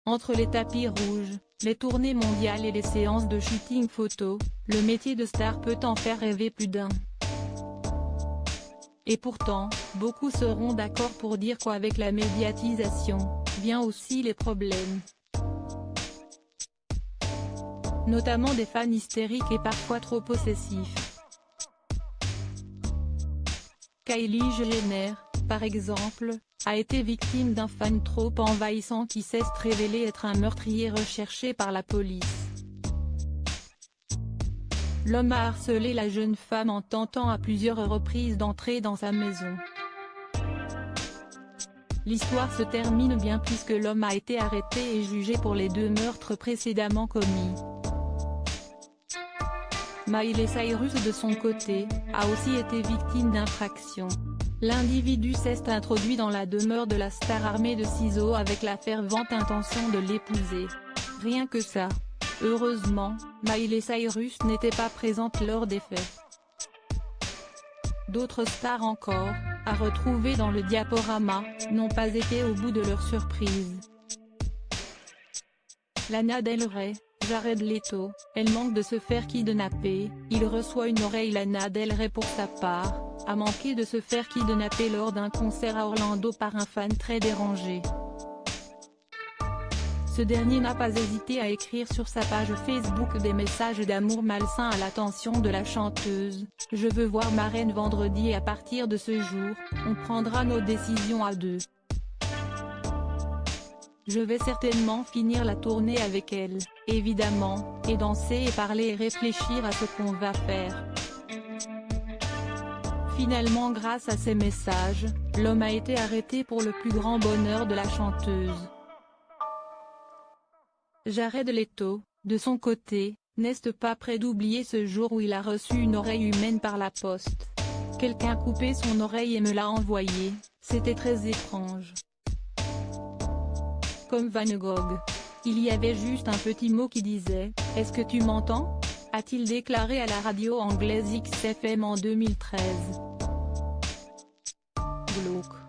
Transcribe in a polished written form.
Entre les tapis rouges, les tournées mondiales et les séances de shooting photo, le métier de star peut en faire rêver plus d'un. Et pourtant, beaucoup seront d'accord pour dire qu'avec la médiatisation, vient aussi les problèmes. Notamment des fans hystériques et parfois trop possessifs. Kylie Jenner, par exemple, a été victime d'un fan trop envahissant qui s'est révélé être un meurtrier recherché par la police. L'homme a harcelé la jeune femme en tentant à plusieurs reprises d'entrer dans sa maison. L'histoire se termine bien puisque l'homme a été arrêté et jugé pour les 2 meurtres précédemment commis. Miley Cyrus de son côté, a aussi été victime d'infractions. L'individu s'est introduit dans la demeure de la star armé de ciseaux avec la fervente intention de l'épouser. Rien que ça. Heureusement, Miley Cyrus n'était pas présente lors des faits. D'autres stars encore, à retrouver dans le diaporama, n'ont pas été au bout de leur surprise. Lana Del Rey, Jared Leto, elle manque de se faire kidnapper, il reçoit une oreille. Lana Del Rey pour sa part, a manqué de se faire kidnapper lors d'un concert à Orlando par un fan très dérangé. Ce dernier n'a pas hésité à écrire sur sa page Facebook des messages d'amour malsains à l'attention de la chanteuse. « Je veux voir ma reine vendredi et à partir de ce jour, on prendra nos décisions à 2. Je vais certainement finir la tournée avec elle, évidemment, et danser et parler et réfléchir à ce qu'on va faire. » Finalement, grâce à ces messages, l'homme a été arrêté pour le plus grand bonheur de la chanteuse. Jared Leto, de son côté, n'est pas prêt d'oublier ce jour où il a reçu une oreille humaine par la poste. « Quelqu'un a coupé son oreille et me l'a envoyée, c'était très étrange. Comme Van Gogh. Il y avait juste un petit mot qui disait « Est-ce que tu m'entends ?» a-t-il déclaré à la radio anglaise XFM en 2013. Glauque.